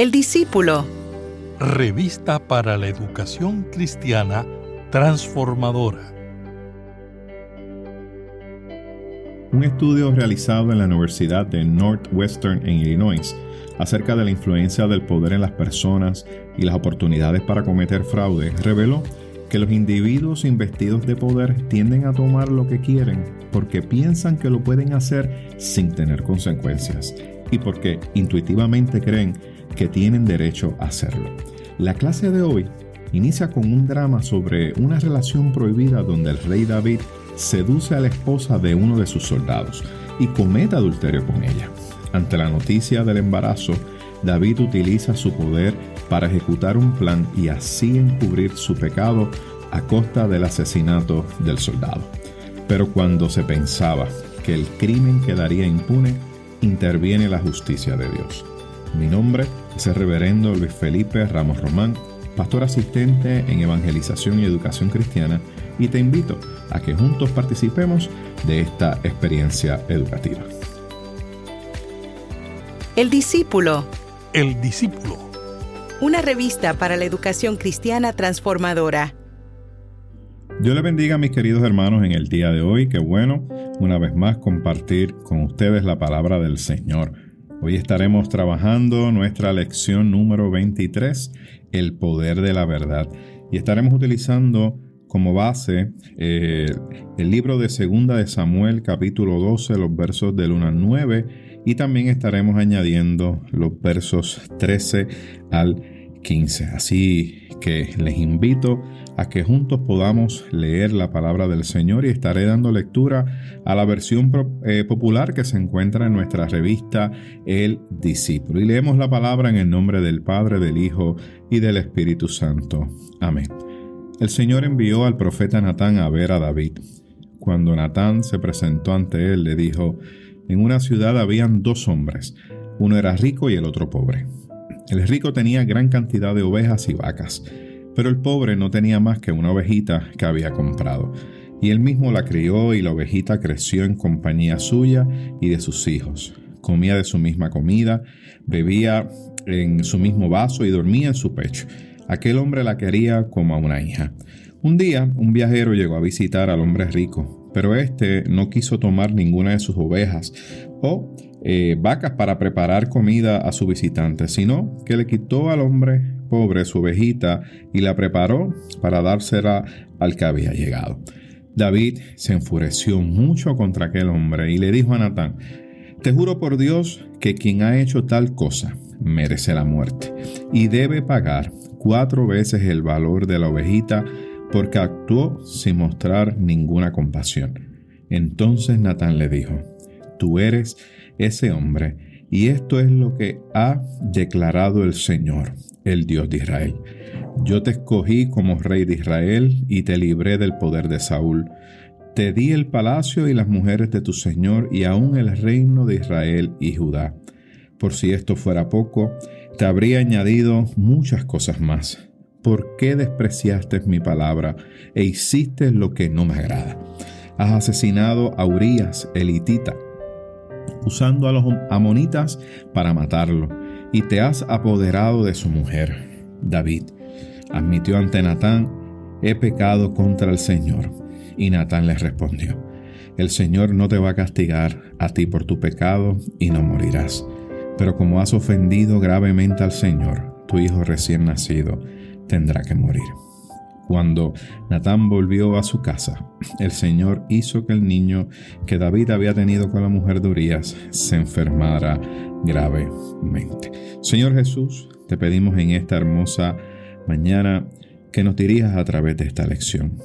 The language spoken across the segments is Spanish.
El discípulo. Revista para la educación cristiana transformadora. Un estudio realizado en la Universidad de Northwestern en Illinois acerca de la influencia del poder en las personas y las oportunidades para cometer fraude reveló que los individuos investidos de poder tienden a tomar lo que quieren porque piensan que lo pueden hacer sin tener consecuencias y porque intuitivamente creen que tienen derecho a hacerlo. La clase de hoy inicia con un drama sobre una relación prohibida donde el rey David seduce a la esposa de uno de sus soldados y comete adulterio con ella. Ante la noticia del embarazo, David utiliza su poder para ejecutar un plan y así encubrir su pecado a costa del asesinato del soldado. Pero cuando se pensaba que el crimen quedaría impune, interviene la justicia de Dios. Mi nombre es el reverendo Luis Felipe Ramos Román, pastor asistente en Evangelización y Educación Cristiana, y te invito a que juntos participemos de esta experiencia educativa. El discípulo. El discípulo. Una revista para la educación cristiana transformadora. Dios les bendiga, mis queridos hermanos, en el día de hoy. Qué bueno, una vez más, compartir con ustedes la palabra del Señor. Hoy estaremos trabajando nuestra lección número 23, el poder de la verdad. Y estaremos utilizando como base el libro de 2 de Samuel, capítulo 12, los versos del 1 al 9. Y también estaremos añadiendo los versos 13 al 15. Así que les invito a que juntos podamos leer la palabra del Señor y estaré dando lectura a la versión popular que se encuentra en nuestra revista El Discípulo. Y leemos la palabra en el nombre del Padre, del Hijo y del Espíritu Santo. Amén. El Señor envió al profeta Natán a ver a David. Cuando Natán se presentó ante él, le dijo: en una ciudad habían 2 hombres, uno era rico y el otro pobre. El rico tenía gran cantidad de ovejas y vacas, pero el pobre no tenía más que una ovejita que había comprado, y él mismo la crió y la ovejita creció en compañía suya y de sus hijos. Comía de su misma comida, bebía en su mismo vaso y dormía en su pecho. Aquel hombre la quería como a una hija. Un día, un viajero llegó a visitar al hombre rico, pero éste no quiso tomar ninguna de sus ovejas o vacas para preparar comida a su visitante, sino que le quitó al hombre pobre su ovejita y la preparó para dársela al que había llegado. David se enfureció mucho contra aquel hombre y le dijo a Natán: te juro por Dios que quien ha hecho tal cosa merece la muerte y debe pagar 4 veces el valor de la ovejita porque actuó sin mostrar ninguna compasión. Entonces Natán le dijo: tú eres ese hombre, y esto es lo que ha declarado el Señor, el Dios de Israel. Yo te escogí como rey de Israel y te libré del poder de Saúl. Te di el palacio y las mujeres de tu Señor y aún el reino de Israel y Judá. Por si esto fuera poco, te habría añadido muchas cosas más. ¿Por qué despreciaste mi palabra e hiciste lo que no me agrada? Has asesinado a Urías, el hitita, usando a los amonitas para matarlo, y te has apoderado de su mujer. David admitió ante Natán: he pecado contra el Señor. Y Natán le respondió: el Señor no te va a castigar a ti por tu pecado y no morirás. Pero como has ofendido gravemente al Señor, tu hijo recién nacido tendrá que morir. Cuando Natán volvió a su casa, el Señor hizo que el niño que David había tenido con la mujer de Urías se enfermara gravemente. Señor Jesús, te pedimos en esta hermosa mañana que nos dirijas a través de esta lección.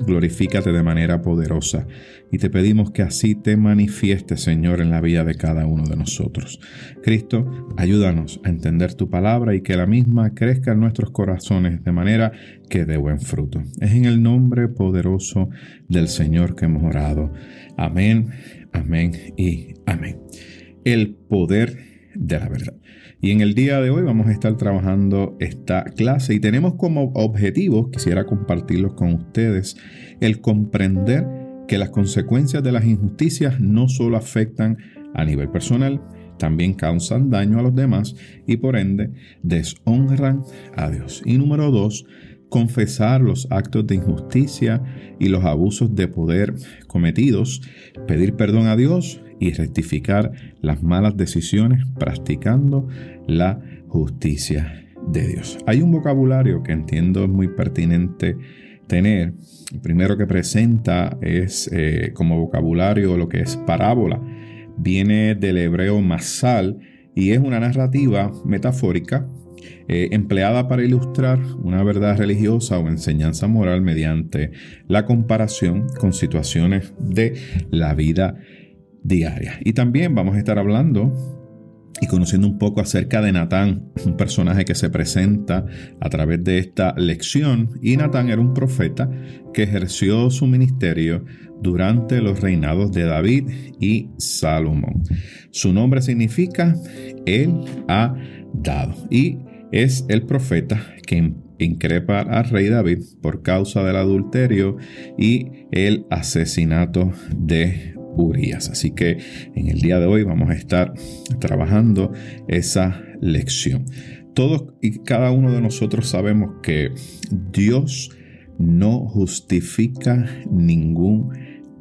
Glorifícate de manera poderosa y te pedimos que así te manifiestes, Señor, en la vida de cada uno de nosotros. Cristo, ayúdanos a entender tu palabra y que la misma crezca en nuestros corazones de manera que dé buen fruto. Es en el nombre poderoso del Señor que hemos orado. Amén, amén y amén. El poder de la verdad. Y en el día de hoy vamos a estar trabajando esta clase y tenemos como objetivo, quisiera compartirlos con ustedes, el comprender que las consecuencias de las injusticias no solo afectan a nivel personal, también causan daño a los demás y por ende deshonran a Dios. Y número 2, confesar los actos de injusticia y los abusos de poder cometidos, pedir perdón a Dios y rectificar las malas decisiones practicando la justicia de Dios. Hay un vocabulario que entiendo es muy pertinente tener. El primero que presenta es como vocabulario lo que es parábola. Viene del hebreo masal y es una narrativa metafórica empleada para ilustrar una verdad religiosa o enseñanza moral mediante la comparación con situaciones de la vida diaria. Y también vamos a estar hablando y conociendo un poco acerca de Natán, un personaje que se presenta a través de esta lección. Y Natán era un profeta que ejerció su ministerio durante los reinados de David y Salomón. Su nombre significa Él ha dado, y es el profeta que increpa al rey David por causa del adulterio y el asesinato de Urías. Así que en el día de hoy vamos a estar trabajando esa lección. Todos y cada uno de nosotros sabemos que Dios no justifica ningún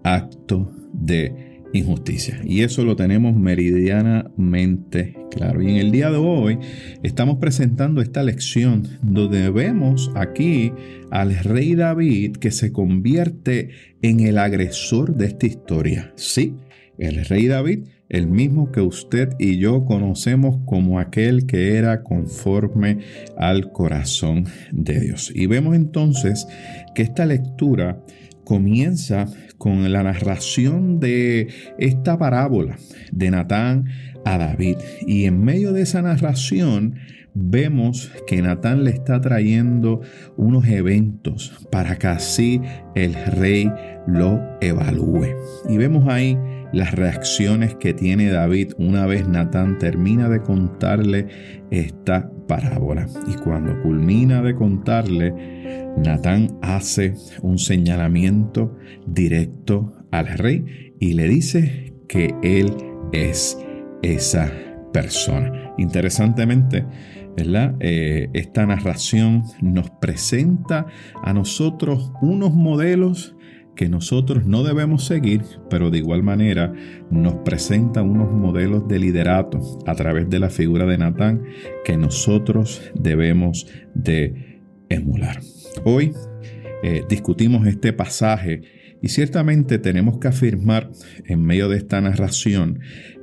acto de injusticia, y eso lo tenemos meridianamente claro. Y en el día de hoy estamos presentando esta lección donde vemos aquí al rey David que se convierte en el agresor de esta historia. Sí, el rey David, el mismo que usted y yo conocemos como aquel que era conforme al corazón de Dios. Y vemos entonces que esta lectura comienza con la narración de esta parábola de Natán a David. Y en medio de esa narración vemos que Natán le está trayendo unos eventos para que así el rey lo evalúe. Y vemos ahí las reacciones que tiene David una vez Natán termina de contarle esta parábola. Y cuando culmina de contarle, Natán hace un señalamiento directo al rey y le dice que él es esa persona. Interesantemente, ¿verdad? Esta narración nos presenta a nosotros unos modelos que nosotros no debemos seguir, pero de igual manera nos presenta unos modelos de liderato a través de la figura de Natán que nosotros debemos de emular. Hoy discutimos este pasaje y ciertamente tenemos que afirmar en medio de esta narración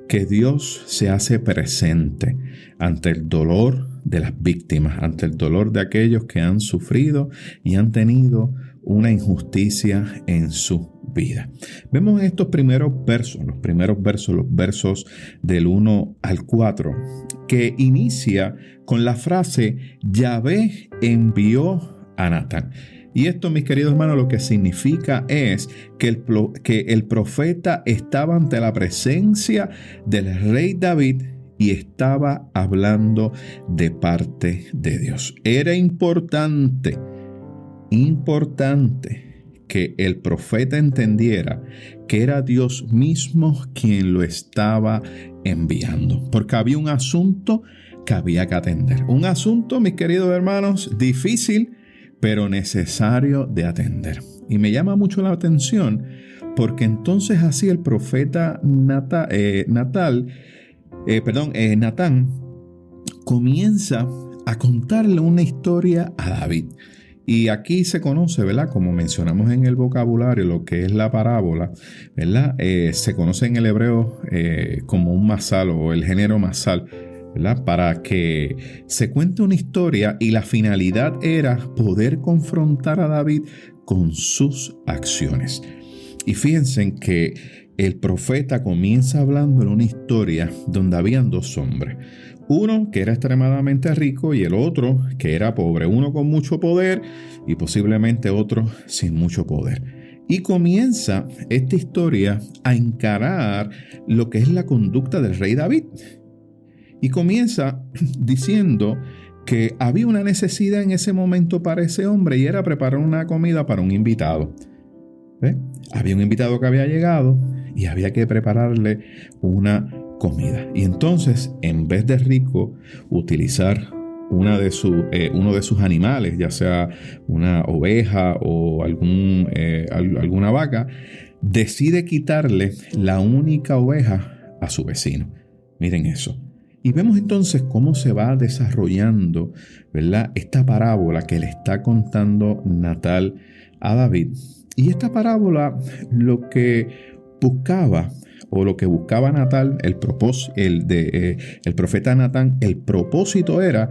que Dios se hace presente ante el dolor de las víctimas, ante el dolor de aquellos que han sufrido y han tenido una injusticia en su vida. Vemos en estos primeros versos, los versos del 1 al 4, que inicia con la frase Yahvé envió a Natán. Y esto, mis queridos hermanos, lo que significa es que el profeta estaba ante la presencia del rey David y estaba hablando de parte de Dios. Era importante que el profeta entendiera que era Dios mismo quien lo estaba enviando, porque había un asunto que había que atender. Un asunto, mis queridos hermanos, difícil, pero necesario de atender. Y me llama mucho la atención porque entonces así el profeta Natán comienza a contarle una historia a David. Y aquí se conoce, ¿verdad? Como mencionamos en el vocabulario, lo que es la parábola, ¿verdad? Se conoce en el hebreo como un masal o el género masal, ¿verdad? Para que se cuente una historia y la finalidad era poder confrontar a David con sus acciones. Y fíjense que el profeta comienza hablando en una historia donde habían dos hombres. Uno que era extremadamente rico y el otro que era pobre. Uno con mucho poder y posiblemente otro sin mucho poder. Y comienza esta historia a encarar lo que es la conducta del rey David. Y comienza diciendo que había una necesidad en ese momento para ese hombre y era preparar una comida para un invitado. Había un invitado que había llegado y había que prepararle una comida. Y entonces, en vez de rico utilizar uno de sus animales, ya sea una oveja o alguna vaca, decide quitarle la única oveja a su vecino. Miren eso. Y vemos entonces cómo se va desarrollando, ¿verdad?, esta parábola que le está contando Natal a David. Y esta parábola lo que buscaba Natal, el profeta Natán, el propósito era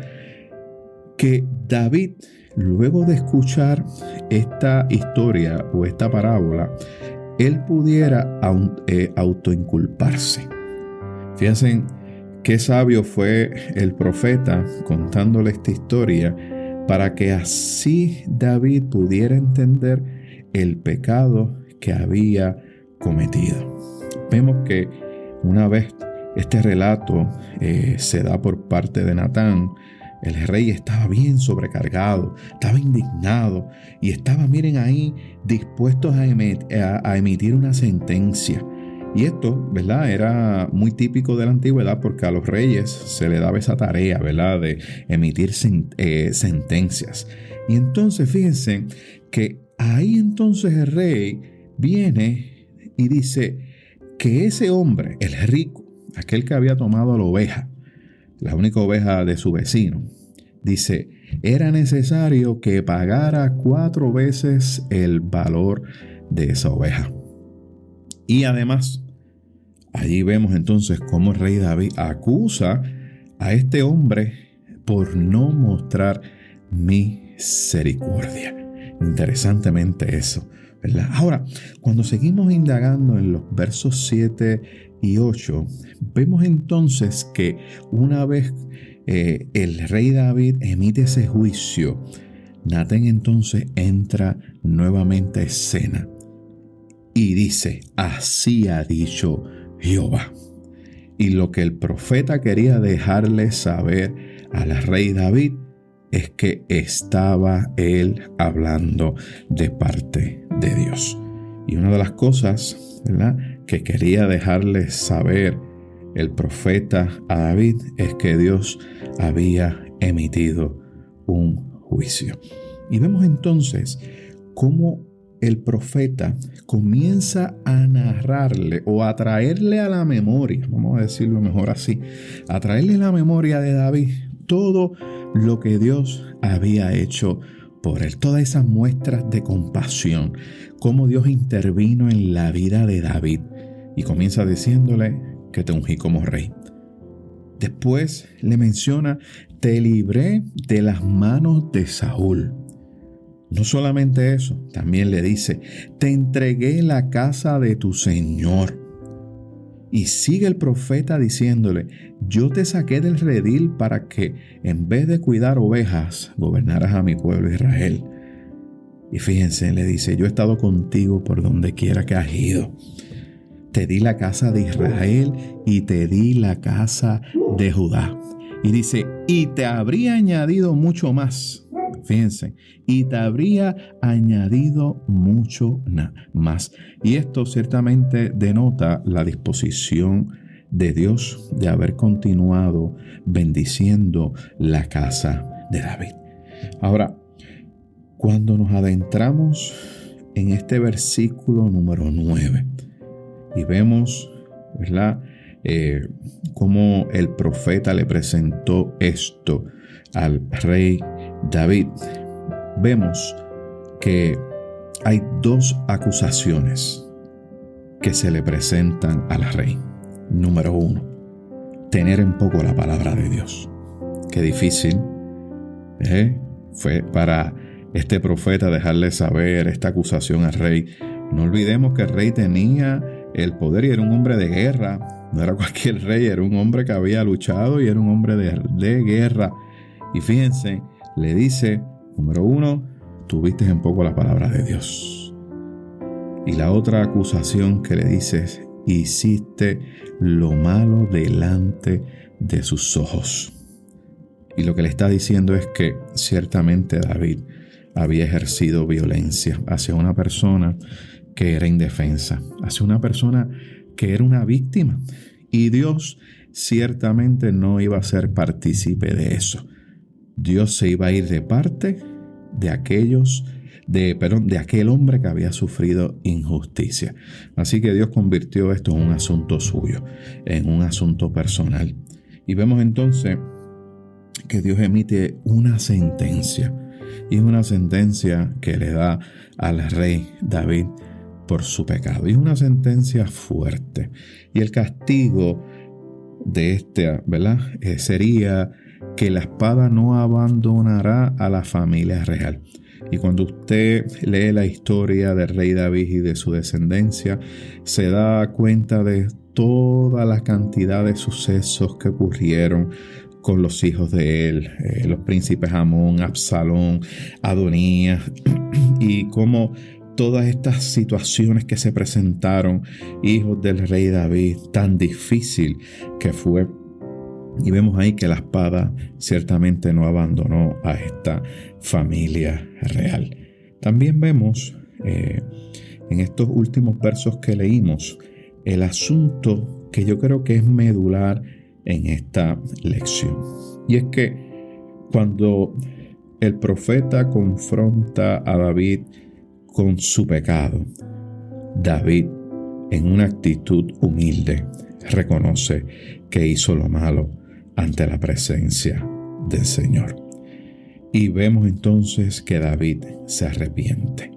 que David, luego de escuchar esta historia o esta parábola, él pudiera autoinculparse. Fíjense qué sabio fue el profeta contándole esta historia para que así David pudiera entender el pecado que había cometido. Vemos que una vez este relato se da por parte de Natán, el rey estaba bien sobrecargado, estaba indignado y estaba, miren ahí, dispuesto a emitir una sentencia. Y esto, ¿verdad?, era muy típico de la antigüedad porque a los reyes se le daba esa tarea, ¿verdad?, de emitir sentencias. Y entonces fíjense que ahí entonces el rey viene y dice que ese hombre, el rico, aquel que había tomado la oveja, la única oveja de su vecino, dice, era necesario que pagara 4 veces el valor de esa oveja. Y además, allí vemos entonces cómo el rey David acusa a este hombre por no mostrar misericordia. Interesantemente eso, ¿verdad? Ahora, cuando seguimos indagando en los versos 7 y 8, vemos entonces que una vez el rey David emite ese juicio, Natán entonces entra nuevamente a escena y dice, así ha dicho Jehová. Y lo que el profeta quería dejarle saber al rey David es que estaba él hablando de parte de Dios. Y una de las cosas, ¿verdad?, que quería dejarle saber el profeta a David es que Dios había emitido un juicio. Y vemos entonces cómo el profeta comienza a narrarle o a traerle a la memoria, vamos a decirlo mejor así, a traerle a la memoria de David todo lo que Dios había hecho por él, todas esas muestras de compasión, cómo Dios intervino en la vida de David, y comienza diciéndole que te ungí como rey. Después le menciona, te libré de las manos de Saúl. No solamente eso, también le dice, te entregué la casa de tu Señor. Y sigue el profeta diciéndole, yo te saqué del redil para que en vez de cuidar ovejas, gobernaras a mi pueblo Israel. Y fíjense, le dice, yo he estado contigo por donde quiera que has ido. Te di la casa de Israel y te di la casa de Judá. Y dice, y te habría añadido mucho más. Fíjense, y te habría añadido mucho más. Y esto ciertamente denota la disposición de Dios de haber continuado bendiciendo la casa de David. Ahora, cuando nos adentramos en este versículo número 9 y vemos, ¿verdad?, cómo el profeta le presentó esto al rey David, vemos que hay 2 acusaciones que se le presentan al rey. Número 1, tener en poco la palabra de Dios. Qué difícil fue para este profeta dejarle saber esta acusación al rey. No olvidemos que el rey tenía el poder y era un hombre de guerra. No era cualquier rey, era un hombre que había luchado y era un hombre de guerra. Y fíjense, le dice, número 1, tuviste en poco la palabra de Dios. Y la otra acusación que le dice es, hiciste lo malo delante de sus ojos. Y lo que le está diciendo es que ciertamente David había ejercido violencia hacia una persona que era indefensa, hacia una persona que era una víctima. Y Dios ciertamente no iba a ser partícipe de eso. Dios se iba a ir de parte de aquel hombre que había sufrido injusticia. Así que Dios convirtió esto en un asunto suyo, en un asunto personal. Y vemos entonces que Dios emite una sentencia. Y es una sentencia que le da al rey David por su pecado. Y es una sentencia fuerte. Y el castigo de esta, ¿verdad? Sería que la espada no abandonará a la familia real. Y cuando usted lee la historia del rey David y de su descendencia, se da cuenta de toda la cantidad de sucesos que ocurrieron con los hijos de él, los príncipes Amón, Absalón, Adonías, y cómo todas estas situaciones que se presentaron, hijos del rey David, tan difícil que fue. Y vemos ahí que la espada ciertamente no abandonó a esta familia real. También vemos en estos últimos versos que leímos el asunto que yo creo que es medular en esta lección. Y es que cuando el profeta confronta a David con su pecado, David, en una actitud humilde, reconoce que hizo lo malo ante la presencia del Señor. Y vemos entonces que David se arrepiente.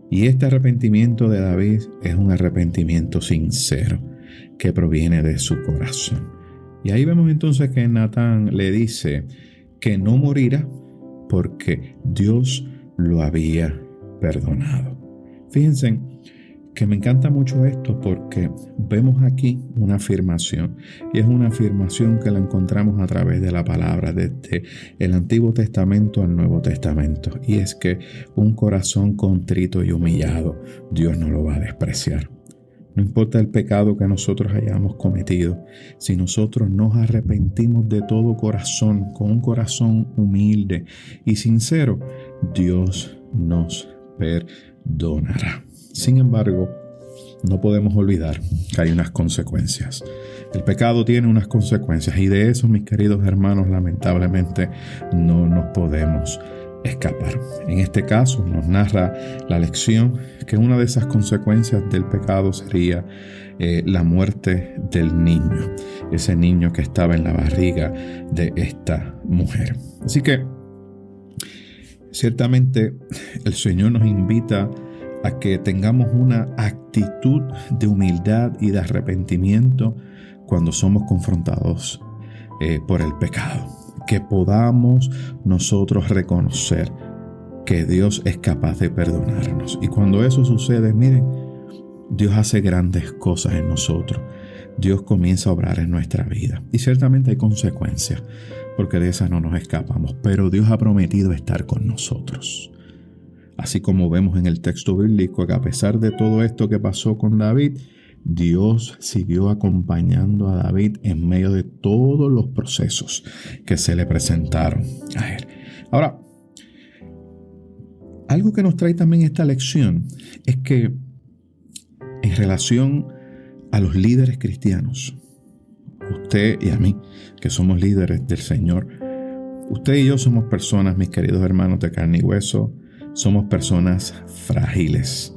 Y este arrepentimiento de David es un arrepentimiento sincero que proviene de su corazón. Y ahí vemos entonces que Natán le dice que no morirá porque Dios lo había perdonado. Fíjense que me encanta mucho esto porque vemos aquí una afirmación, y es una afirmación que la encontramos a través de la palabra desde el Antiguo Testamento al Nuevo Testamento, y es que un corazón contrito y humillado Dios no lo va a despreciar. No importa el pecado que nosotros hayamos cometido, si nosotros nos arrepentimos de todo corazón, con un corazón humilde y sincero, Dios nos perdonará. Sin embargo, no podemos olvidar que hay unas consecuencias. El pecado tiene unas consecuencias y de eso, mis queridos hermanos, lamentablemente no nos podemos escapar. En este caso nos narra la lección que una de esas consecuencias del pecado sería la muerte del niño, ese niño que estaba en la barriga de esta mujer. Así que ciertamente el Señor nos invita a que tengamos una actitud de humildad y de arrepentimiento cuando somos confrontados por el pecado. Que podamos nosotros reconocer que Dios es capaz de perdonarnos. Y cuando eso sucede, miren, Dios hace grandes cosas en nosotros. Dios comienza a obrar en nuestra vida. Y ciertamente hay consecuencias, porque de esas no nos escapamos. Pero Dios ha prometido estar con nosotros. Así como vemos en el texto bíblico que a pesar de todo esto que pasó con David, Dios siguió acompañando a David en medio de todos los procesos que se le presentaron a él. Ahora, algo que nos trae también esta lección es que en relación a los líderes cristianos, usted y a mí, que somos líderes del Señor, usted y yo somos personas, mis queridos hermanos de carne y hueso, somos personas frágiles.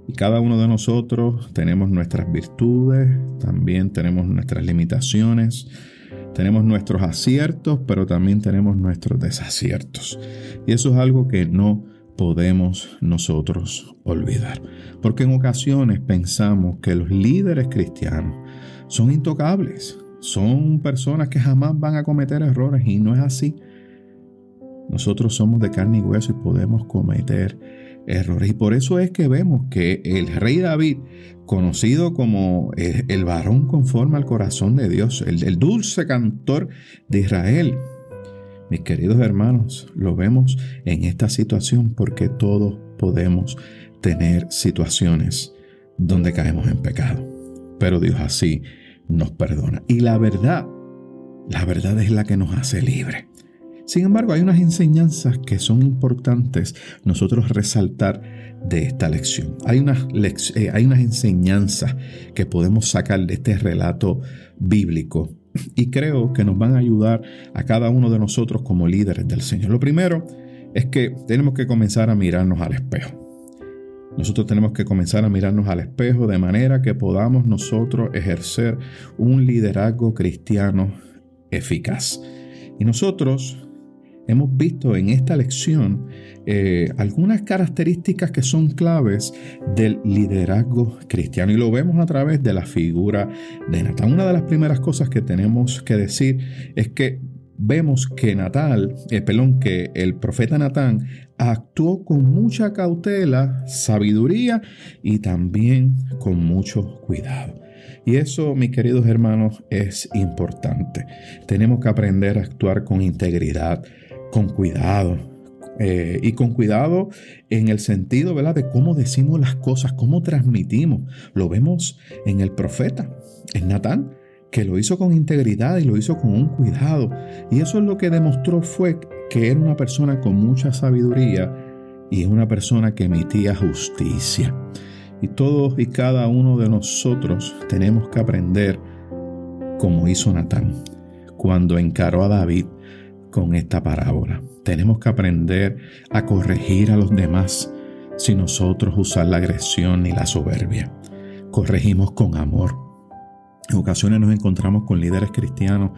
Y cada uno de nosotros tenemos nuestras virtudes, también tenemos nuestras limitaciones, tenemos nuestros aciertos, pero también tenemos nuestros desaciertos. Y eso es algo que no podemos nosotros olvidar. Porque en ocasiones pensamos que los líderes cristianos son intocables, son personas que jamás van a cometer errores, y no es así. Nosotros somos de carne y hueso y podemos cometer errores. Y por eso es que vemos que el rey David, conocido como el varón conforme al corazón de Dios, el dulce cantor de Israel, mis queridos hermanos, lo vemos en esta situación porque todos podemos tener situaciones donde caemos en pecado. Pero Dios así nos perdona. Y la verdad es la que nos hace libres. Sin embargo, hay unas enseñanzas que son importantes nosotros resaltar de esta lección. Hay unas enseñanzas que podemos sacar de este relato bíblico y creo que nos van a ayudar a cada uno de nosotros como líderes del Señor. Lo primero es que tenemos que comenzar a mirarnos al espejo. Nosotros tenemos que comenzar a mirarnos al espejo de manera que podamos nosotros ejercer un liderazgo cristiano eficaz. Y nosotros hemos visto en esta lección algunas características que son claves del liderazgo cristiano y lo vemos a través de la figura de Natán. Una de las primeras cosas que tenemos que decir es que vemos que que el profeta Natán actuó con mucha cautela, sabiduría y también con mucho cuidado. Y eso, mis queridos hermanos, es importante. Tenemos que aprender a actuar con integridad, con cuidado, y con cuidado en el sentido, ¿verdad?, de cómo decimos las cosas, cómo transmitimos. Lo vemos en el profeta, en Natán, que lo hizo con integridad y lo hizo con un cuidado. Y eso es lo que demostró fue que era una persona con mucha sabiduría y una persona que emitía justicia. Y todos y cada uno de nosotros tenemos que aprender como hizo Natán cuando encaró a David con esta parábola. Tenemos que aprender a corregir a los demás sin nosotros usar la agresión ni la soberbia. Corregimos con amor. En ocasiones nos encontramos con líderes cristianos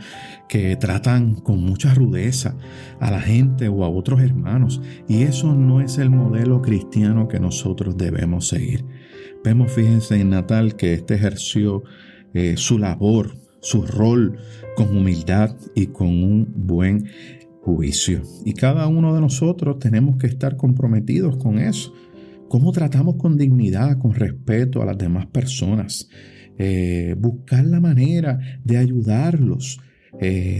que tratan con mucha rudeza a la gente o a otros hermanos, y eso no es el modelo cristiano que nosotros debemos seguir. Vemos, fíjense, en Natán que ejerció su labor, su rol con humildad y con un buen juicio. Y cada uno de nosotros tenemos que estar comprometidos con eso. ¿Cómo tratamos con dignidad, con respeto a las demás personas? Buscar la manera de ayudarlos.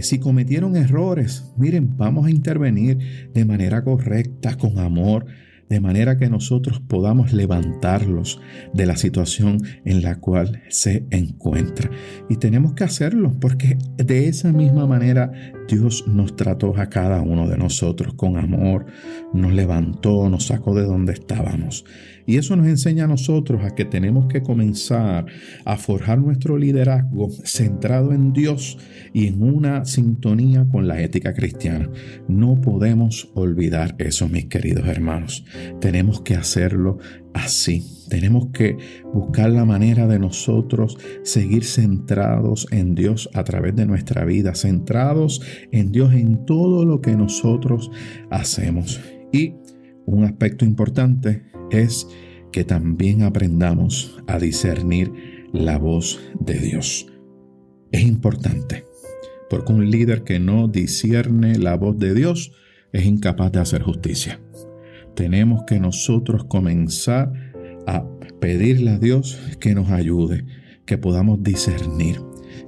Si cometieron errores, miren, vamos a intervenir de manera correcta, con amor, de manera que nosotros podamos levantarlos de la situación en la cual se encuentra. Y tenemos que hacerlo porque de esa misma manera Dios nos trató a cada uno de nosotros con amor, nos levantó, nos sacó de donde estábamos. Y eso nos enseña a nosotros a que tenemos que comenzar a forjar nuestro liderazgo centrado en Dios y en una sintonía con la ética cristiana. No podemos olvidar eso, mis queridos hermanos. Tenemos que hacerlo así. Tenemos que buscar la manera de nosotros seguir centrados en Dios a través de nuestra vida, centrados en Dios en todo lo que nosotros hacemos. Y un aspecto importante es que también aprendamos a discernir la voz de Dios. Es importante, porque un líder que no discierne la voz de Dios es incapaz de hacer justicia. Tenemos que nosotros comenzar a pedirle a Dios que nos ayude, que podamos discernir,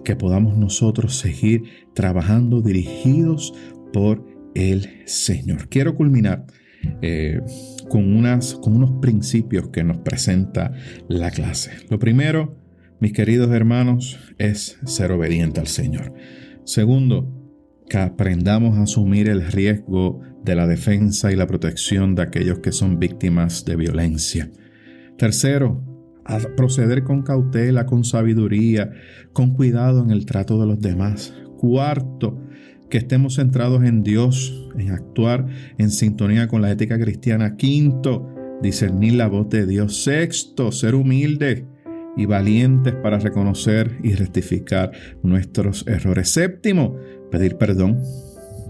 que podamos nosotros seguir trabajando dirigidos por el Señor. Quiero culminar con unos principios que nos presenta la clase. Lo primero, mis queridos hermanos, es ser obediente al Señor. Segundo, que aprendamos a asumir el riesgo de la defensa y la protección de aquellos que son víctimas de violencia. Tercero, a proceder con cautela, con sabiduría, con cuidado en el trato de los demás. Cuarto, que estemos centrados en Dios, en actuar en sintonía con la ética cristiana. Quinto, discernir la voz de Dios. Sexto, ser humildes y valientes para reconocer y rectificar nuestros errores. Séptimo, pedir perdón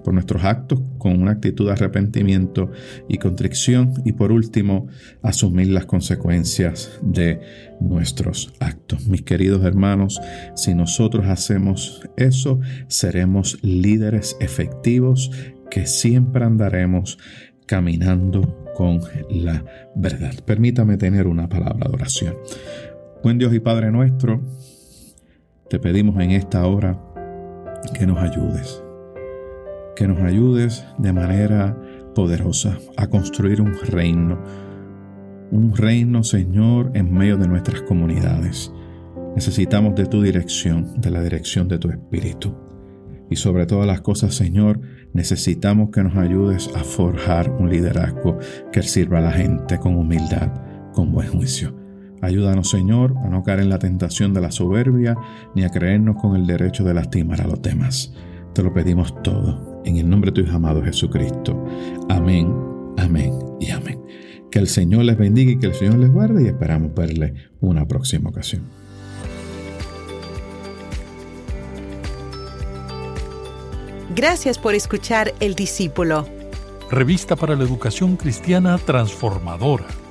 por nuestros actos con una actitud de arrepentimiento y contrición. Y por último, asumir las consecuencias de nuestros actos. Mis queridos hermanos, si nosotros hacemos eso, seremos líderes efectivos que siempre andaremos caminando con la verdad. Permítame tener una palabra de oración. Buen Dios y Padre nuestro, te pedimos en esta hora que nos ayudes. Que nos ayudes de manera poderosa a construir un reino, Señor, en medio de nuestras comunidades. Necesitamos de tu dirección, de la dirección de tu Espíritu. Y sobre todas las cosas, Señor, necesitamos que nos ayudes a forjar un liderazgo que sirva a la gente con humildad, con buen juicio. Ayúdanos, Señor, a no caer en la tentación de la soberbia, ni a creernos con el derecho de lastimar a los demás. Te lo pedimos todo, en el nombre de tu Hijo amado Jesucristo. Amén, amén y amén. Que el Señor les bendiga y que el Señor les guarde, y esperamos verle una próxima ocasión. Gracias por escuchar El Discípulo. Revista para la Educación Cristiana Transformadora.